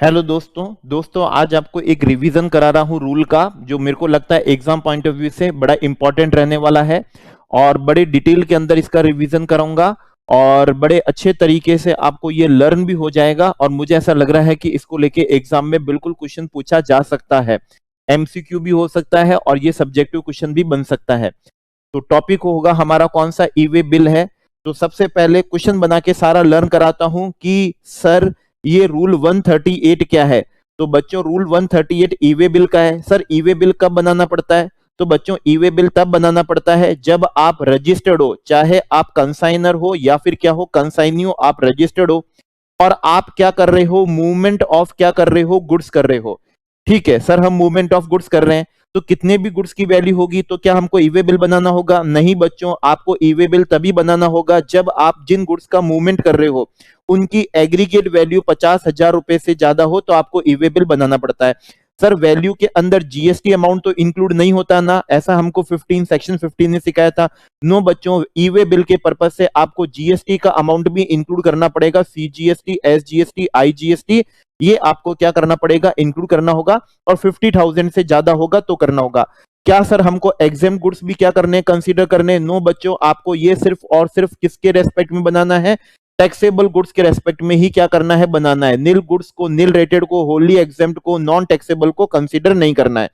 Hello दोस्तों आज आपको एक रिवीजन करा रहा हूँ रूल का, जो मेरे को लगता है एग्जाम पॉइंट ऑफ व्यू से बड़ा इंपॉर्टेंट रहने वाला है। और बड़े डिटेल के अंदर इसका रिवीजन कराऊंगा और बड़े अच्छे तरीके से आपको ये लर्न भी हो जाएगा। और मुझे ऐसा लग रहा है कि इसको लेके एग्जाम में बिल्कुल क्वेश्चन पूछा जा सकता है, एमसीक्यू भी हो सकता है और ये सब्जेक्टिव क्वेश्चन भी बन सकता है। तो टॉपिक होगा हमारा कौन सा, ई वे बिल है। तो सबसे पहले क्वेश्चन बना के सारा लर्न कराता हूं कि सर ये रूल 138 क्या है। तो बच्चों रूल 138 ई वे बिल का है। सर ई वे बिल कब बनाना पड़ता है? तो बच्चों ई वे बिल तब बनाना पड़ता है जब आप रजिस्टर्ड हो, चाहे आप कंसाइनर हो या फिर क्या हो, कंसाइनी हो, आप रजिस्टर्ड हो और आप क्या कर रहे हो, मूवमेंट ऑफ क्या कर रहे हो, गुड्स कर रहे हो। ठीक है सर, हम मूवमेंट ऑफ गुड्स कर रहे हैं तो कितने भी गुड्स की वैल्यू होगी तो क्या हमको ई वे बिल बनाना होगा? नहीं बच्चों, आपको ई वे बिल तभी बनाना होगा जब आप जिन गुड्स का मूवमेंट कर रहे हो उनकी एग्रीगेट वैल्यू 50,000 रुपए से ज्यादा हो तो आपको ई वे बिल बनाना पड़ता है। सर वैल्यू के अंदर जीएसटी अमाउंट तो इंक्लूड नहीं होता ना, ऐसा हमको 15 सेक्शन 15 ने सिखाया था। नो बच्चों, ई वे बिल के पर्पज से आपको जीएसटी का अमाउंट भी इंक्लूड करना पड़ेगा। सीजीएसटी, एसजीएसटी, आईजीएसटी, ये आपको क्या करना पड़ेगा, इंक्लूड करना होगा। और 50,000 से ज्यादा होगा तो करना होगा। क्या सर हमको एग्जाम गुड्स भी क्या करने, कंसीडर करने? नो बच्चों, आपको ये सिर्फ और सिर्फ किसके रेस्पेक्ट में बनाना है? टैक्सेबल गुड्स के रेस्पेक्ट में ही क्या करना है, बनाना है। नील गुड्स को, नील रेटेड को, होली एग्जेम्प्ट को, नॉन टैक्सेबल को कंसीडर नहीं करना है।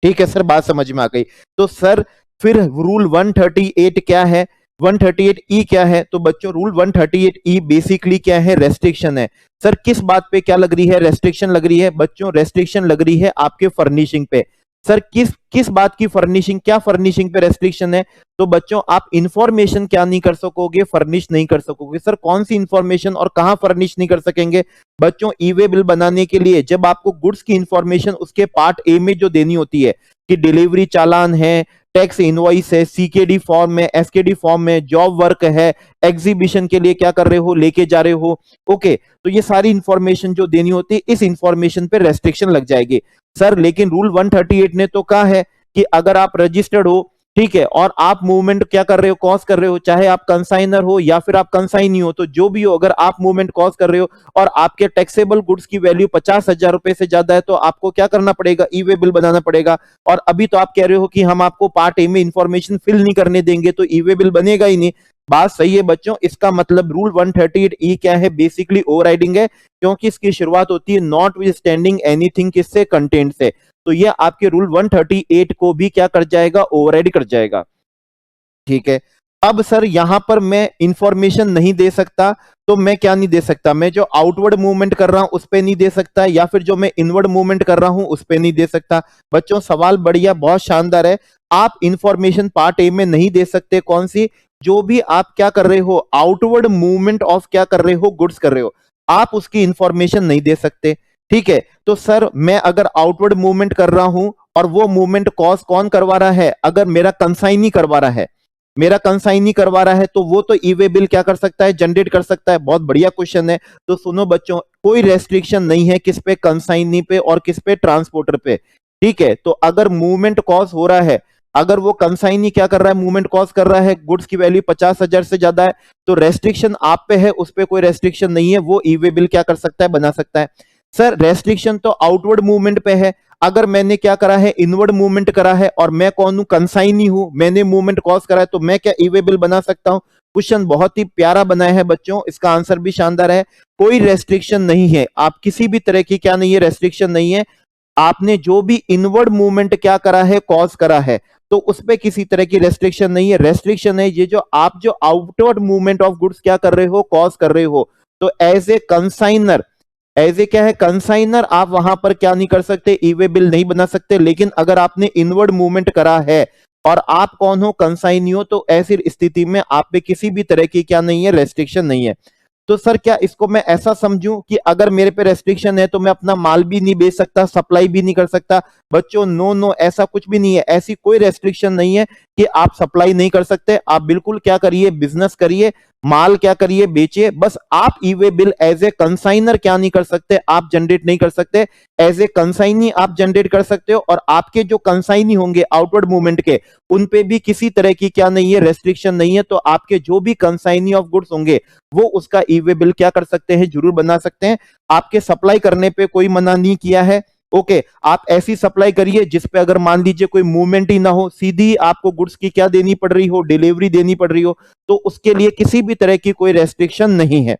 ठीक है सर, बात समझ में आ गई। तो सर फिर रूल 138 क्या है, 138 ई क्या है? तो बच्चों रूल 138 ई बेसिकली क्या है, रेस्ट्रिक्शन है। सर किस बात पे क्या लग रही है, रेस्ट्रिक्शन लग रही है? बच्चों रेस्ट्रिक्शन लग रही है आपके फर्निशिंग पे। सर किस किस बात की फर्निशिंग, क्या फर्निशिंग पे रेस्ट्रिक्शन है? तो बच्चों आप इंफॉर्मेशन क्या नहीं कर सकोगे, फर्निश नहीं कर सकोगे। सर कौन सी इंफॉर्मेशन और कहां फर्निश नहीं कर सकेंगे? बच्चों ई वे बिल बनाने के लिए जब आपको गुड्स की इंफॉर्मेशन उसके पार्ट ए में जो देनी होती है कि डिलीवरी चालान है, टैक्स इनवॉइस है, सीकेडी फॉर्म में, एसकेडी फॉर्म में, जॉब वर्क है, एग्जीबिशन के लिए क्या कर रहे हो, लेके जा रहे हो। ओके, तो ये सारी इंफॉर्मेशन जो देनी होती है, इस इंफॉर्मेशन पे रेस्ट्रिक्शन लग जाएगी। सर लेकिन रूल 138 ने तो कहा है कि अगर आप रजिस्टर्ड हो, ठीक है, और आप मूवमेंट क्या कर रहे हो, कॉज कर रहे हो, चाहे आप कंसाइनर हो या फिर आप कंसाइनी हो, तो जो भी हो, अगर आप मूवमेंट कॉज कर रहे हो और आपके टैक्सेबल गुड्स की वैल्यू 50,000 रुपए से ज्यादा है तो आपको क्या करना पड़ेगा, ई वे बिल बनाना पड़ेगा। और अभी तो आप कह रहे हो कि हम आपको पार्ट ए में इंफॉर्मेशन फिल नहीं करने देंगे तो ई वे बिल बनेगा ही नहीं। बात सही है बच्चों, इसका मतलब रूल 138 ई क्या है, बेसिकली ओवरराइडिंग है, क्योंकि इसकी शुरुआत होती है नॉट विद स्टैंडिंग एनीथिंग, किससे, कंटेंट से। तो ये आपके रूल 138 को भी क्या कर जाएगा, ओवरराइड कर जाएगा। ठीक है, अब सर यहां पर मैं इंफॉर्मेशन नहीं दे सकता, तो मैं क्या नहीं दे सकता, मैं जो आउटवर्ड मूवमेंट कर रहा हूं उस पे नहीं दे सकता, या फिर जो मैं इनवर्ड मूवमेंट कर रहा हूं उस पे नहीं दे सकता। बच्चों सवाल बढ़िया, बहुत शानदार है। आप इंफॉर्मेशन पार्ट ए में नहीं दे सकते, कौन सी? जो भी आप क्या कर रहे हो, आउटवर्ड मूवमेंट ऑफ क्या कर रहे हो, गुड्स कर रहे हो, आप उसकी इंफॉर्मेशन नहीं दे सकते। ठीक है, तो सर मैं अगर आउटवर्ड मूवमेंट कर रहा हूं और वो मूवमेंट कॉज कौन करवा रहा है, अगर मेरा कंसाइनी करवा रहा है, मेरा कंसाइनी करवा रहा है, तो वो तो ई वे बिल क्या कर सकता है, जनरेट कर सकता है। बहुत बढ़िया क्वेश्चन है। तो सुनो बच्चों, कोई रेस्ट्रिक्शन नहीं है किस पे, कंसाइनी पे और किस पे, ट्रांसपोर्टर पे। ठीक है, तो अगर मूवमेंट कॉज हो रहा है, अगर वो कंसाइनी क्या कर रहा है, मूवमेंट कॉज कर रहा है, गुड्स की वैल्यू 50,000 से ज्यादा है, तो रेस्ट्रिक्शन आप पे है, उस पे कोई रेस्ट्रिक्शन नहीं है, वो ई वे बिल क्या कर सकता है, बना सकता है। सर रेस्ट्रिक्शन तो आउटवर्ड मूवमेंट पे है, अगर मैंने क्या करा है, इनवर्ड मूवमेंट करा है, और मैं कौन हूं, कंसाइनी हूं, मैंने मूवमेंट कॉज करा है, तो मैं क्या ई वे बिल बना सकता हूं? क्वेश्चन बहुत ही प्यारा बनाया है बच्चों, इसका आंसर भी शानदार है। कोई रेस्ट्रिक्शन नहीं है, आप किसी भी तरह की क्या नहीं है, रेस्ट्रिक्शन नहीं है। आपने जो भी इनवर्ड मूवमेंट क्या करा है, कॉज करा है, तो उस पर किसी तरह की रेस्ट्रिक्शन नहीं है। रेस्ट्रिक्शन है ये जो आप जो आउटवर्ड मूवमेंट ऑफ गुड्स क्या कर रहे हो, कॉज कर रहे हो, तो as a consignor, as a क्या है, कंसाइनर, आप वहां पर क्या नहीं कर सकते, ई वे बिल नहीं बना सकते। लेकिन अगर आपने इनवर्ड मूवमेंट करा है और आप कौन हो, कंसाइनी हो, तो ऐसी स्थिति में आप पे किसी भी तरह की क्या नहीं है, रेस्ट्रिक्शन नहीं है। तो सर क्या इसको मैं ऐसा समझूं कि अगर मेरे पे रेस्ट्रिक्शन है तो मैं अपना माल भी नहीं बेच सकता, सप्लाई भी नहीं कर सकता? बच्चों नो नो, ऐसा कुछ भी नहीं है, ऐसी कोई रेस्ट्रिक्शन नहीं है कि आप सप्लाई नहीं कर सकते। आप बिल्कुल क्या करिए, बिजनेस करिए, माल क्या करिए, बेचिए। बस आप e way bill as a consignor क्या नहीं कर सकते, आप जनरेट नहीं कर सकते। एज ए कंसाइनी आप जनरेट कर सकते हो, और आपके जो कंसाइनी होंगे आउटवर्ड मूवमेंट के, उन पे भी किसी तरह की क्या नहीं है, रेस्ट्रिक्शन नहीं है। तो आपके जो भी कंसाइनी ऑफ गुड्स होंगे वो उसका ई वे बिल क्या कर सकते हैं, जरूर बना सकते हैं। आपके सप्लाई करने पे कोई मना नहीं किया है। ओके, आप ऐसी सप्लाई करिए जिसपे अगर मान लीजिए कोई मूवमेंट ही ना हो, सीधी आपको गुड्स की क्या देनी पड़ रही हो, डिलीवरी देनी पड़ रही हो, तो उसके लिए किसी भी तरह की कोई रेस्ट्रिक्शन नहीं है।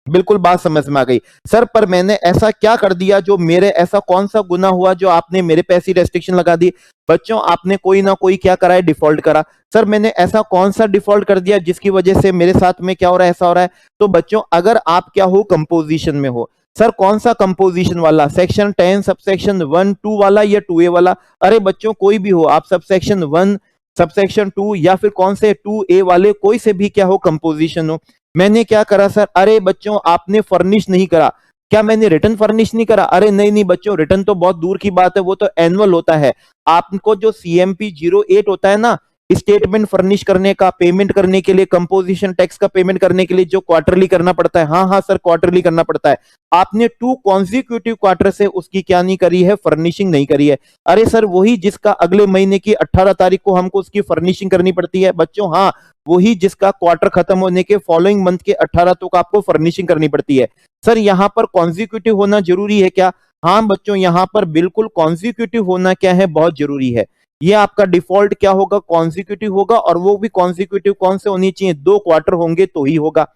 बिल्कुल बात समझ में आ गई सर। पर मैंने ऐसा क्या कर दिया, जो मेरे ऐसा कौन सा गुना हुआ जो आपने मेरे पे ऐसी रेस्ट्रिक्शन लगा दी? बच्चों, आपने कोई ना कोई क्या करा है, डिफॉल्ट करा। सर मैंने ऐसा कौन सा डिफॉल्ट कर दिया जिसकी वजह से मेरे साथ में क्या हो रहा है, ऐसा हो रहा है? तो बच्चों, अगर आप क्या हो, कंपोजिशन में हो। सर कौन सा कंपोजिशन वाला, सेक्शन 10 सबसेक्शन 1 2 वाला या 2A वाला? अरे बच्चों कोई भी हो, आप सबसेक्शन 1 सबसेक्शन 2 या फिर कौन से 2A वाले कोई से भी क्या हो, कंपोजिशन हो। मैंने क्या करा सर? अरे बच्चों, आपने फर्निश नहीं करा। क्या मैंने रिटर्न फर्निश नहीं करा? अरे नहीं नहीं बच्चों, रिटर्न तो बहुत दूर की बात है, वो तो एनुअल होता है। आपको जो CMP 08 होता है ना, स्टेटमेंट फर्निश करने का, पेमेंट करने के लिए, कंपोजिशन टैक्स का पेमेंट करने के लिए जो क्वार्टरली करना पड़ता है, हाँ हाँ सर क्वार्टरली करना पड़ता है। आपने 2 कॉन्जिक्यूटिव क्वार्टर से उसकी क्या नहीं करी है, फर्निशिंग नहीं करी है। अरे सर वही जिसका अगले महीने की 18 तारीख को हमको उसकी फर्निशिंग करनी पड़ती है बच्चों। हाँ, वही जिसका क्वार्टर खत्म होने के फॉलोइंग मंथ के 18 तक आपको फर्निशिंग करनी पड़ती है। सर यहाँ पर कॉन्जिक्यूटिव होना जरूरी है क्या? हाँ बच्चों, यहाँ पर बिल्कुल कॉन्जिक्यूटिव होना क्या है, बहुत जरूरी है। ये आपका डिफॉल्ट क्या होगा, कॉन्जिक्यूटिव होगा। और वो भी कॉन्जिक्यूटिव कौन से होनी चाहिए, 2 क्वार्टर होंगे तो ही होगा।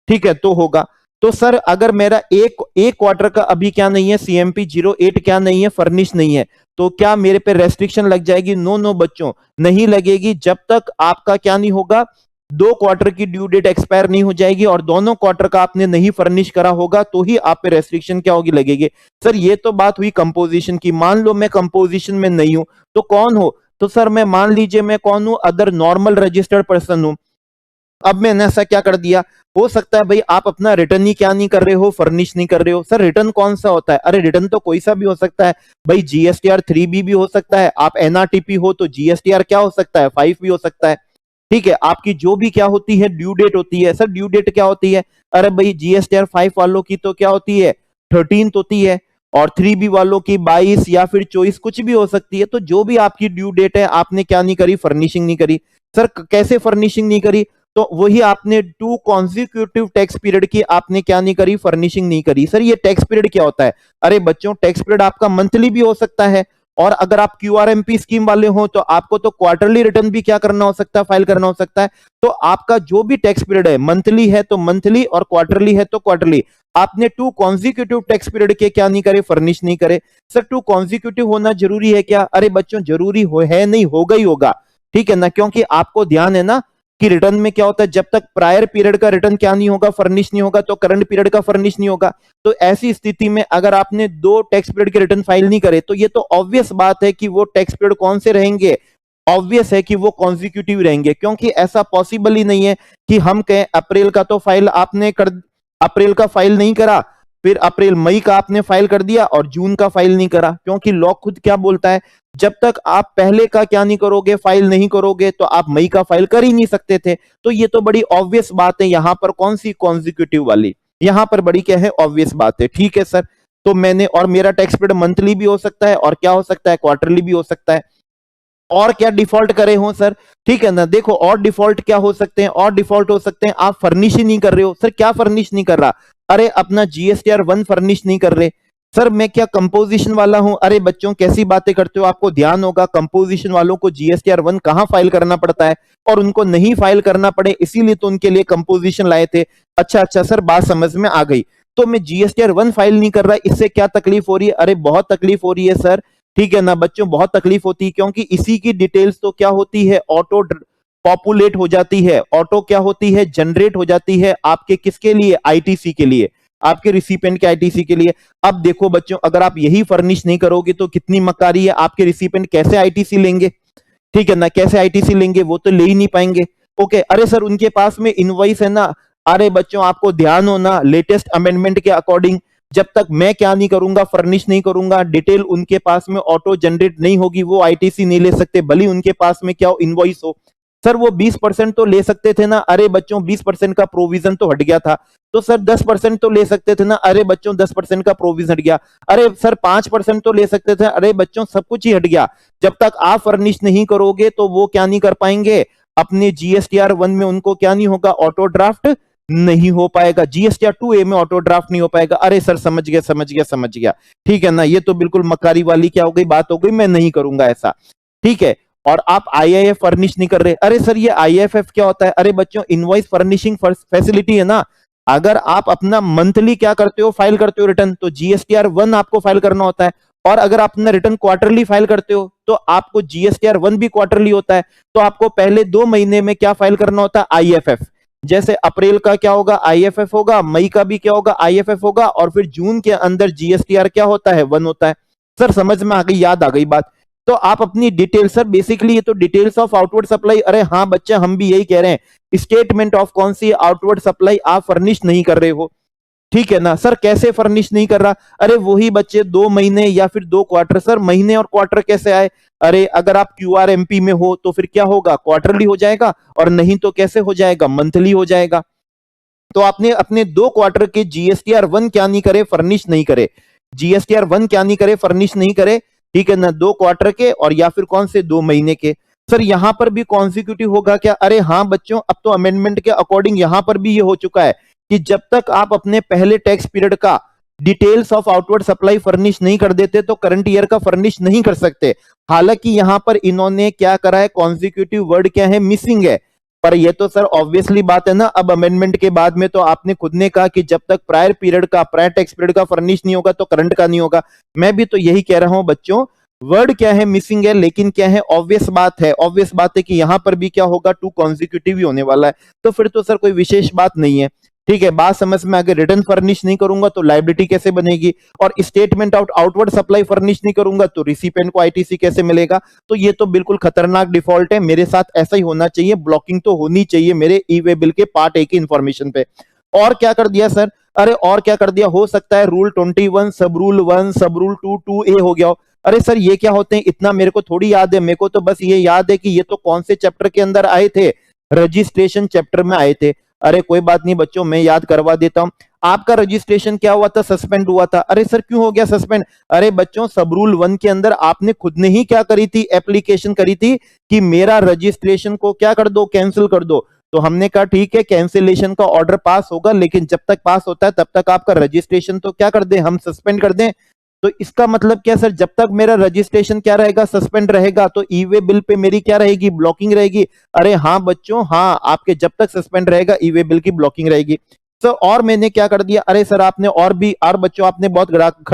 ठीक है, तो होगा। तो सर अगर मेरा एक क्वार्टर का अभी क्या नहीं है, CMP 08 क्या नहीं है, फर्निश नहीं है, तो क्या मेरे पे रेस्ट्रिक्शन लग जाएगी? नो नो बच्चों, नहीं लगेगी। जब तक आपका क्या नहीं होगा, 2 क्वार्टर की ड्यू डेट एक्सपायर नहीं हो जाएगी और दोनों क्वार्टर का आपने नहीं फर्निश करा होगा, तो ही आप पे रेस्ट्रिक्शन क्या होगी, लगेगी। सर ये तो बात हुई कंपोजिशन की। मान लो मैं कंपोजिशन में नहीं हूं, तो कौन हो? तो सर मैं मान लीजिए मैं कौन हूं, अदर नॉर्मल रजिस्टर्ड पर्सन हूं। अब मैंने ऐसा क्या कर दिया, हो सकता है भाई आप अपना रिटर्न ही क्या नहीं कर रहे हो, फर्निश नहीं कर रहे हो। सर रिटर्न कौन सा होता है? अरे रिटर्न तो कोई सा भी हो सकता है भाई, GSTR 3B भी हो सकता है। आप NRTP हो तो GSTR क्या हो सकता है, 5 भी हो सकता है। ठीक है, आपकी जो भी क्या होती है, ड्यू डेट होती है। सर ड्यू डेट क्या होती है? अरे भाई GSTR 5 वालों की तो क्या होती है, 13 होती है, और 3B वालों की 22 या फिर 24 कुछ भी हो सकती है। तो जो भी आपकी ड्यू डेट है, आपने क्या नहीं करी, फर्निशिंग नहीं करी। सर कैसे फर्निशिंग नहीं करी? तो वही आपने 2 कॉन्जिक्यूटिव टैक्स पीरियड की आपने क्या नहीं करी, फर्निशिंग नहीं करी। सर ये टैक्स पीरियड क्या होता है? अरे बच्चों, टैक्स पीरियड आपका मंथली भी हो सकता है, और अगर आप QRMP स्कीम वाले हो तो आपको तो क्वार्टरली रिटर्न भी क्या करना हो सकता है, फाइल करना हो सकता है। तो आपका जो भी टैक्स पीरियड है, मंथली है तो मंथली, और क्वार्टरली है तो क्वार्टरली। आपने 2 कॉन्जिक्यूटिव टैक्स पीरियड के क्या नहीं करे, फर्निश नहीं करे। सर 2 कॉन्जिक्यूटिव होना जरूरी है क्या? अरे बच्चों जरूरी है नहीं, होगा ही होगा। ठीक है ना, क्योंकि आपको ध्यान है ना कि रिटर्न में क्या होता है, जब तक प्रायर पीरियड का रिटर्न क्या नहीं होगा, फर्निश नहीं होगा, तो करंट पीरियड का फर्निश नहीं होगा। तो ऐसी स्थिति में अगर आपने 2 टैक्स पीरियड के रिटर्न फाइल नहीं करे, तो ये तो ऑब्वियस बात है कि वो टैक्स पीरियड कौन से रहेंगे, ऑब्वियस है कि वो कॉन्जिक्यूटिव रहेंगे। क्योंकि ऐसा पॉसिबल ही नहीं है कि हम कहें अप्रैल का तो फाइल आपने कर, अप्रैल का फाइल नहीं करा, फिर अप्रैल मई का आपने फाइल कर दिया और जून का फाइल नहीं करा। क्योंकि लॉ खुद क्या बोलता है, जब तक आप पहले का क्या नहीं करोगे, फाइल नहीं करोगे, तो आप मई का फाइल कर ही नहीं सकते थे। तो ये तो बड़ी ऑब्वियस बात है, यहां पर कौन सी कॉन्जिक्यूटिव वाली, यहां पर बड़ी क्या है, ऑब्वियस बात है। ठीक है सर, तो मैंने, और मेरा टैक्स पीरियड मंथली भी हो सकता है, और क्या हो सकता है, क्वार्टरली भी हो सकता है। और क्या डिफॉल्ट करे हो सर? ठीक है ना, देखो और डिफॉल्ट क्या हो सकते हैं, और डिफॉल्ट हो सकते हैं आप फर्निश ही नहीं कर रहे हो। सर क्या फर्निश नहीं कर रहा? अरे अपना GSTR 1 फर्निश नहीं कर रहे। सर मैं क्या कंपोजिशन वाला हूं? अरे बच्चों कैसी बातें करते हो, आपको ध्यान होगा कंपोजिशन वालों को GSTR 1 कहां फाइल करना पड़ता है, और उनको नहीं फाइल करना पड़े इसीलिए तो उनके लिए कंपोजिशन लाए थे। अच्छा अच्छा सर, बात समझ में आ गई। तो मैं GSTR 1 फाइल नहीं कर रहा, इससे क्या तकलीफ हो रही है? अरे बहुत तकलीफ हो रही है सर। ठीक है ना बच्चों, बहुत तकलीफ होती है, क्योंकि इसी की डिटेल्स तो क्या होती है, ऑटो पॉपुलेट हो जाती है, ऑटो क्या होती है, जनरेट हो जाती है आपके किसके लिए, ITC के लिए, आपके रिसिपेंट के ITC के लिए। अब देखो बच्चों, अगर आप यही फर्निश नहीं करोगे तो कितनी मकारी है, आपके रिसिपेंट कैसे ITC लेंगे? ठीक है ना, कैसे ITC लेंगे, वो तो ले ही नहीं पाएंगे। ओके, अरे सर उनके पास में इनवॉइस है ना। अरे बच्चों आपको ध्यान हो ना, लेटेस्ट अमेंडमेंट के अकॉर्डिंग जब तक मैं क्या नहीं करूंगा, फर्निश नहीं करूंगा, डिटेल उनके पास में ऑटो जनरेट नहीं होगी, वो ITC नहीं ले सकते, भले उनके पास में क्या हो, इनवॉइस हो। सर वो 20% तो ले सकते थे ना, अरे बच्चों 20% का प्रोविजन तो हट गया था। तो सर 10% तो ले सकते थे ना, अरे बच्चों 10% का प्रोविजन हट गया। अरे सर 5% तो ले सकते थे, अरे बच्चों सब कुछ ही हट गया। जब तक आप फर्निश नहीं करोगे तो वो क्या नहीं कर पाएंगे, अपने जीएसटीआर 1 में उनको क्या नहीं होगा, ऑटो ड्राफ्ट नहीं हो पाएगा, जीएसटीआर 2A में ऑटो ड्राफ्ट नहीं हो पाएगा। अरे सर समझ गया समझ गया समझ गया, ठीक है ना, ये तो बिल्कुल मक्कारी वाली क्या हो गई, बात हो गई, मैं नहीं करूंगा ऐसा, ठीक है। और आप आईआईएफ फर्निश नहीं कर रहे, अरे सर ये आईएफएफ क्या होता है, अरे बच्चों इनवॉइस फर्निशिंग फैसिलिटी है ना। अगर आप अपना मंथली क्या करते हो, फाइल करते हो रिटर्न, तो जीएसटीआर 1 आपको फाइल करना होता है। और अगर आप अपना रिटर्न क्वार्टरली फाइल करते हो तो आपको जीएसटीआर 1 भी क्वार्टरली होता है। तो आपको पहले 2 महीने में क्या फाइल करना होता है, आईएफएफ। जैसे अप्रैल का क्या होगा, आईएफएफ होगा, मई का भी क्या होगा, आईएफएफ होगा, और फिर जून के अंदर जीएसटीआर क्या होता है, 1 होता है। सर समझ में आ गई, याद आ गई बात। तो आप अपनी डिटेल, सर बेसिकली ये तो डिटेल्स ऑफ आउटवर्ड सप्लाई, अरे हाँ बच्चा हम भी यही कह रहे हैं, स्टेटमेंट ऑफ कौन सी आउटवर्ड सप्लाई आप फर्निश नहीं कर रहे हो, ठीक है ना। सर कैसे फर्निश नहीं कर रहा, अरे वही बच्चे 2 महीने या फिर 2 क्वार्टर, सर महीने और क्वार्टर कैसे आए, अरे अगर आप क्यूआरएमपी में हो तो फिर क्या होगा, क्वार्टरली हो जाएगा, और नहीं तो कैसे हो जाएगा, मंथली हो जाएगा। तो आपने अपने 2 क्वार्टर के जीएसटीआर 1 क्या नहीं करे, फर्निश नहीं करे, जीएसटीआर 1 क्या नहीं करे, फर्निश नहीं करे, ठीक है ना, 2 क्वार्टर के और या फिर कौन से 2 महीने के। सर यहां पर भी कॉन्सिक्यूटिव होगा क्या, अरे हाँ बच्चों, अब तो अमेंडमेंट के अकॉर्डिंग यहां पर भी ये हो चुका है कि जब तक आप अपने पहले टैक्स पीरियड का details of outward supply furnish नहीं कर देते तो करंट ईयर का फर्निश नहीं कर सकते। हालांकि यहां पर इन्होंने क्या करा है, कॉन्सिक्यूटिव वर्ड क्या है, मिसिंग है। पर ये तो सर ऑब्वियसली बात है ना, अब अमेंडमेंट के बाद में तो आपने खुद ने कहा कि जब तक प्रायर पीरियड का, प्रायर टैक्स पीरियड का फर्निश नहीं होगा तो करंट का नहीं होगा। मैं भी तो यही कह रहा हूं बच्चों, वर्ड क्या है, मिसिंग है, लेकिन क्या है, ऑब्वियस बात है, ऑब्वियस बात है कि यहां पर भी क्या होगा, 2 कॉन्सिक्यूटिव ही होने वाला है। तो फिर तो सर कोई विशेष बात नहीं है, ठीक है। बात समझ में, अगर रिटर्न फर्निश नहीं करूंगा तो लायबिलिटी कैसे बनेगी, और स्टेटमेंट आउटवर्ड सप्लाई फर्निश नहीं करूंगा तो रिसिपेंट को आईटीसी कैसे मिलेगा। तो ये तो बिल्कुल खतरनाक डिफॉल्ट है, मेरे साथ ऐसा ही होना चाहिए, ब्लॉकिंग तो होनी चाहिए मेरे ई वे बिल के पार्ट ए की इंफॉर्मेशन पे। और क्या कर दिया सर, अरे और क्या कर दिया, हो सकता है रूल 21 सब रूल 1 सब रूल 2 2A हो गया हो। अरे सर ये क्या होते हैं, इतना मेरे को थोड़ी याद है, मेरे को तो बस ये याद है कि ये तो कौन से चैप्टर के अंदर आए थे, रजिस्ट्रेशन चैप्टर में आए थे। अरे कोई बात नहीं बच्चों, मैं याद करवा देता हूं। आपका रजिस्ट्रेशन क्या हुआ था, सस्पेंड हुआ था। अरे सर क्यों हो गया सस्पेंड, अरे बच्चों सब रूल 1 के अंदर आपने खुद ने ही क्या करी थी, एप्लीकेशन करी थी कि मेरा रजिस्ट्रेशन को क्या कर दो, कैंसिल कर दो। तो हमने कहा ठीक है, कैंसिलेशन का ऑर्डर पास होगा, लेकिन जब तक पास होता है तब तक आपका रजिस्ट्रेशन तो क्या कर दें, हम सस्पेंड कर दें। तो इसका मतलब क्या सर, जब तक मेरा रजिस्ट्रेशन क्या रहेगा, सस्पेंड रहेगा, तो ई वे बिल पे मेरी क्या रहेगी, ब्लॉकिंग रहेगी। अरे हाँ बच्चों, हाँ आपके जब तक सस्पेंड रहेगा ई वे बिल की ब्लॉकिंग रहेगी। सर और मैंने क्या कर दिया, अरे सर आपने और भी, और बच्चों आपने बहुत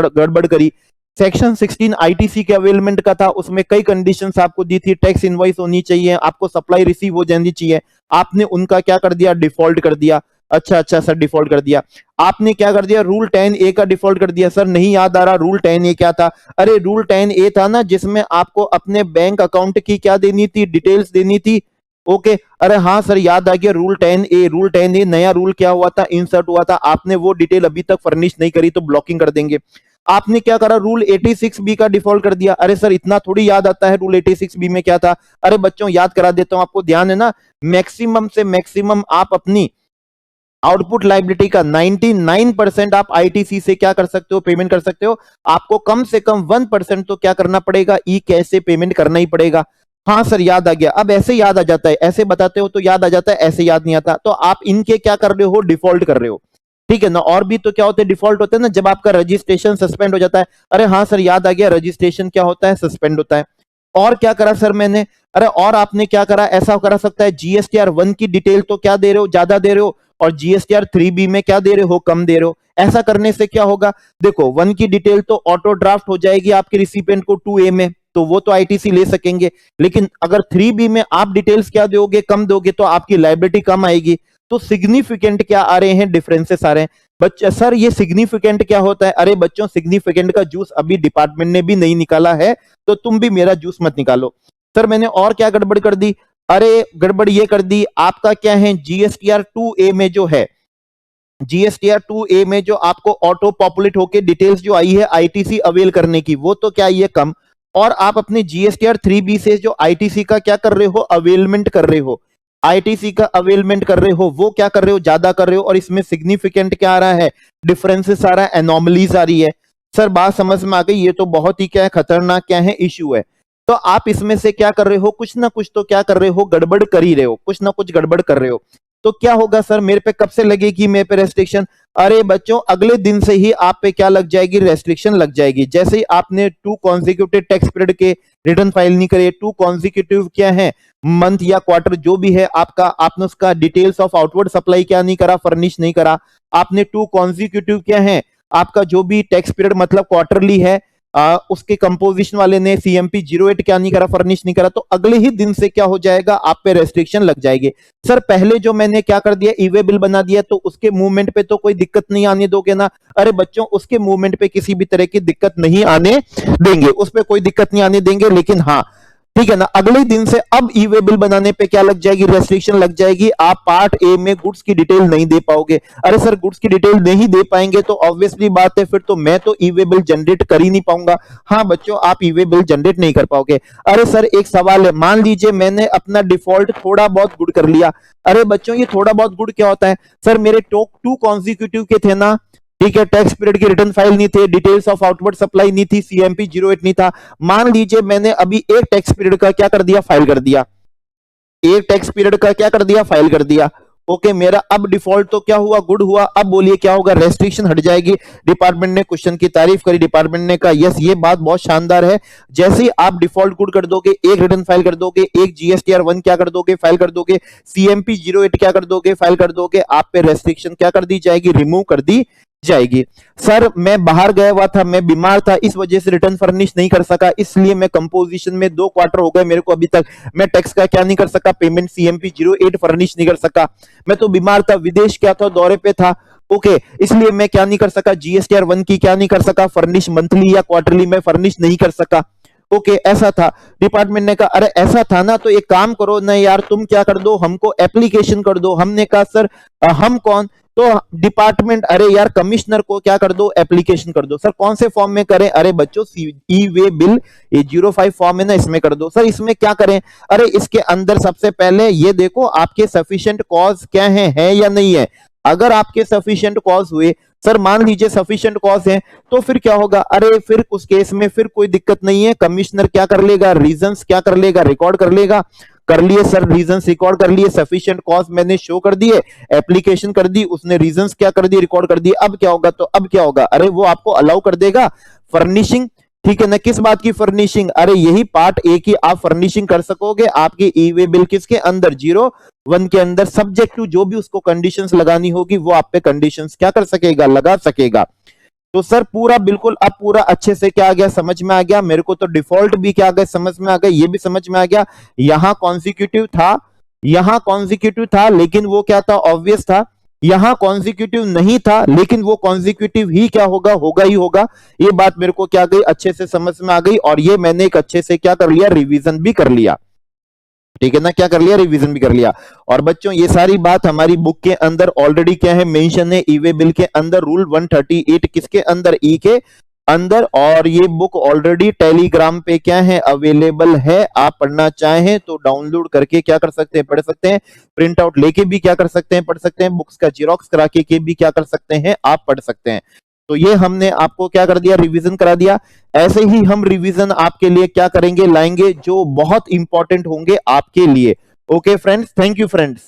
गड़बड़ करी। सेक्शन 16 आईटीसी के अवेलमेंट का था, उसमें कई कंडीशंस आपको दी थी, टैक्स इनवॉइस होनी चाहिए, आपको सप्लाई रिसीव हो जानी चाहिए, आपने उनका क्या कर दिया, डिफॉल्ट कर दिया। अच्छा अच्छा सर, डिफॉल्ट कर दिया। आपने क्या कर दिया, रूल 10A का डिफॉल्ट कर दिया। सर नहीं याद आ रहा, रूल 10A क्या था, अरे रूल 10A था ना जिसमें आपको अपने बैंक अकाउंट की क्या देनी थी, डिटेल्स देनी थी। ओके, अरे हाँ सर याद आ गया, रूल 10A, रूल 10A नया रूल क्या हुआ था, इंसर्ट हुआ था, आपने वो डिटेल अभी तक फर्निश नहीं करी तो ब्लॉकिंग कर देंगे। आपने क्या करा, रूल 86B का डिफॉल्ट कर दिया। अरे सर इतना थोड़ी याद आता है, रूल 86B में क्या था। अरे बच्चों याद करा देता हूं, आपको ध्यान है ना, मैक्सिमम से मैक्सिमम आप अपनी आउटपुट लाइबिलिटी का 99% आप आईटीसी से क्या कर सकते हो, पेमेंट कर सकते हो। आपको कम से कम 1% तो क्या करना पड़ेगा, ई कैश से पेमेंट करना ही पड़ेगा। हाँ सर याद आ गया, अब ऐसे याद आ जाता है, ऐसे बताते हो तो याद आ जाता है, ऐसे याद नहीं आता। तो आप इनके क्या कर रहे हो, डिफॉल्ट कर रहे हो, ठीक है ना। और भी तो क्या होते हैं, डिफॉल्ट होते हैं ना, जब आपका रजिस्ट्रेशन सस्पेंड हो जाता है। अरे हाँ सर याद आ गया, रजिस्ट्रेशन क्या होता है, सस्पेंड होता है। और क्या करा सर मैंने, अरे और आपने क्या करा, ऐसा करा सकता है, जीएसटीआर 1 की डिटेल तो क्या दे रहे हो, ज्यादा दे रहे हो, और जीएसटीआर 3B में क्या दे रहे हो, कम दे रहे हो। ऐसा करने से क्या होगा, देखो 1 की डिटेल तो ऑटो ड्राफ्ट हो जाएगी आपके रिसिपेंट को 2A में, तो वो तो आईटीसी ले सकेंगे। लेकिन अगर 3B में आप डिटेल्स क्या दोगे, कम दोगे, तो आपकी लाइबिलिटी कम आएगी। तो सिग्निफिकेंट क्या आ रहे हैं, डिफरेंसेस आ रहे हैं। बच्चे सर ये सिग्निफिकेंट क्या होता है, अरे बच्चों सिग्निफिकेंट का जूस अभी डिपार्टमेंट ने भी नहीं निकाला है, तो तुम भी मेरा जूस मत निकालो। सर मैंने और क्या गड़बड़ कर दी, अरे गड़बड़ ये कर दी, आपका क्या है, जीएसटीआर 2A में जो है, जीएसटीआर 2A में जो आपको ऑटो पॉपुलेट होके डिटेल्स जो आई है आईटीसी अवेल करने की, वो तो क्या आई है, कम। और आप अपने जीएसटीआर 3B से जो आईटीसी का क्या कर रहे हो, अवेलमेंट कर रहे हो, आईटीसी का अवेलमेंट कर रहे हो, वो क्या कर रहे हो, ज्यादा कर रहे हो, और इसमें सिग्निफिकेंट क्या आ रहा है, डिफरेंसेस आ रहा है, एनोमलीज आ रही है। सर बात समझ में आ गई, ये तो बहुत ही क्या है, खतरनाक क्या है, इश्यू है। तो आप इसमें से क्या कर रहे हो, कुछ ना कुछ तो क्या कर रहे हो, गड़बड़ कर ही रहे हो, कुछ ना कुछ गड़बड़ कर रहे हो। तो क्या होगा सर, मेरे पे कब से लगेगी मेरे पे रेस्ट्रिक्शन? अरे बच्चों, अगले दिन से ही आप पे क्या लग जाएगी, रेस्ट्रिक्शन लग जाएगी। जैसे ही आपने 2 कॉन्जिक्यूटिव टैक्स पीरियड के रिटर्न फाइल नहीं करे, 2 कॉन्जिक्यूटिव क्या है, मंथ या क्वार्टर जो भी है आपका, आपने उसका डिटेल्स ऑफ आउटवर्ड सप्लाई क्या नहीं करा, फर्निश नहीं करा। आपने 2 कॉन्जिक्यूटिव क्या है, आपका जो भी टैक्स पीरियड मतलब क्वार्टरली है, उसके कंपोजिशन वाले ने सीएमपी 08 क्या नहीं करा, फर्निश नहीं करा, तो अगले ही दिन से क्या हो जाएगा, आप पे रेस्ट्रिक्शन लग जाएगी। सर पहले जो मैंने क्या कर दिया, ई वे बिल बना दिया, तो उसके मूवमेंट पे तो कोई दिक्कत नहीं आने दोगे ना? अरे बच्चों, उसके मूवमेंट पे किसी भी तरह की दिक्कत नहीं आने देंगे, उस पर कोई दिक्कत नहीं आने देंगे। लेकिन हाँ, ठीक है ना, अगले दिन से अब ई वे बिल बनाने पे क्या लग जाएगी, रेस्ट्रिक्शन लग जाएगी। आप पार्ट ए में गुड्स की डिटेल नहीं दे पाओगे। अरे सर, गुड्स की डिटेल नहीं दे पाएंगे तो ऑब्वियसली बात है, फिर तो मैं तो ई वे बिल जनरेट कर ही नहीं पाऊंगा। हाँ बच्चों, आप ई वे बिल जनरेट नहीं कर पाओगे। अरे सर, एक सवाल है, मान लीजिए मैंने अपना डिफॉल्ट थोड़ा बहुत गुड कर लिया। अरे बच्चों, ये थोड़ा बहुत गुड क्या होता है? सर मेरे टॉप 2 कॉन्जिक्यूटिव के थे ना, ठीक है, टैक्स पीरियड की रिटर्न फाइल नहीं थे, डिटेल्स ऑफ आउटवर्ड सप्लाई नहीं थी, सीएमपी 08 नहीं था। मान लीजिए मैंने अभी एक टैक्स पीरियड का क्या कर दिया, फाइल कर दिया, एक टैक्स पीरियड का क्या कर दिया, फाइल कर दिया। ओके, मेरा अब डिफॉल्ट तो क्या हुआ, गुड हुआ। अब बोलिए क्या होगा, रेस्ट्रिक्शन हट जाएगी। डिपार्टमेंट ने क्वेश्चन की तारीफ करी, डिपार्टमेंट ने कहा यस, ये बात बहुत शानदार है। जैसे ही आप डिफॉल्ट गुड कर दोगे, एक रिटर्न फाइल कर दोगे, एक जीएसटीआर 1 क्या कर दोगे, फाइल कर दोगे, सीएमपी 08 क्या कर दोगे, फाइल कर दोगे, आप पे रेस्ट्रिक्शन क्या कर दी जाएगी, रिमूव कर दी जाएगी। सर मैं बाहर गया हुआ था, मैं बीमार था, इस वजह से रिटर्न फर्निश नहीं कर सका, इसलिए मैं कंपोजिशन में 2 क्वार्टर हो गए मेरे को, अभी तक मैं टैक्स का क्या नहीं कर सका, पेमेंट सीएमपी 08 फर्निश नहीं कर सका। मैं तो बीमार था, विदेश क्या था, दौरे पे था। ओके, इसलिए मैं क्या नहीं कर सका, जीएसटीआर 1 की क्या नहीं कर सका, फर्निश मंथली या क्वार्टरली में फर्निश नहीं कर सका। ओके, ऐसा था। डिपार्टमेंट ने कहा अरे ऐसा था ना, तो एक काम करो ना यार, तुम क्या कर दो, हमको एप्लीकेशन कर दो। हमने कहा सर हम कौन? तो डिपार्टमेंट, अरे यार कमिश्नर को क्या कर दो, एप्लीकेशन कर दो। सर कौन से फॉर्म में करें? अरे बच्चों, ई वे बिल 05 फॉर्म है ना, इसमें कर दो। सर इसमें क्या करें? अरे इसके अंदर सबसे पहले ये देखो आपके सफिशिएंट कॉज क्या है या नहीं है। अगर आपके सफिशिएंट कॉज हुए, सर मान लीजिए सफिशिएंट कॉज है, तो फिर क्या होगा, अरे फिर उस केस में फिर कोई दिक्कत नहीं है, कमिश्नर क्या कर लेगा, रीजंस क्या कर लेगा, रिकॉर्ड कर लेगा। कर लिए सर, रीजंस रिकॉर्ड कर लिए, सफिशिएंट कॉज मैंने शो कर दिए, एप्लीकेशन कर दी, उसने रीजंस क्या कर दिए, रिकॉर्ड कर दिए। अब क्या होगा, तो अब क्या होगा, अरे वो आपको अलाउ कर देगा फर्निशिंग, ठीक है ना। किस बात की फर्निशिंग? अरे यही पार्ट ए की आप फर्निशिंग कर सकोगे आपके ई वे बिल किसके अंदर, 01 के अंदर, सब्जेक्ट टू जो भी उसको कंडीशंस लगानी होगी वो आप पे कंडीशंस क्या कर सकेगा, लगा सकेगा। तो सर पूरा बिल्कुल अब पूरा अच्छे से क्या आ गया, समझ में आ गया मेरे को। तो डिफॉल्ट भी क्या आ गया, समझ में आ गया, ये भी समझ में आ गया। यहां कॉन्जिक्यूटिव था, यहां कॉन्जिक्यूटिव था, लेकिन वो क्या था, ऑब्वियस था। यहां कॉन्जिक्यूटिव नहीं था, लेकिन वो कॉन्जिक्यूटिव ही क्या होगा, होगा ही होगा। ये बात मेरे को क्या गई, अच्छे से समझ में आ गई, और ये मैंने एक अच्छे से क्या कर लिया, रिवीजन भी कर लिया, ठीक है ना, क्या कर लिया, रिवीजन भी कर लिया। और बच्चों ये सारी बात हमारी बुक के अंदर ऑलरेडी क्या है, मेंशन है, ई वे बिल के अंदर, रूल 138 किसके अंदर, ई के अंदर। और ये बुक ऑलरेडी टेलीग्राम पे क्या है, अवेलेबल है। आप पढ़ना चाहें तो डाउनलोड करके क्या कर सकते हैं, पढ़ सकते हैं। प्रिंट आउट लेके भी क्या कर सकते हैं, पढ़ सकते हैं। बुक्स का जिरोक्स करा के भी क्या कर सकते हैं, आप पढ़ सकते हैं। तो ये हमने आपको क्या कर दिया, रिवीजन करा दिया। ऐसे ही हम रिवीजन आपके लिए क्या करेंगे, लाएंगे, जो बहुत इंपॉर्टेंट होंगे आपके लिए। Okay friends, thank you friends.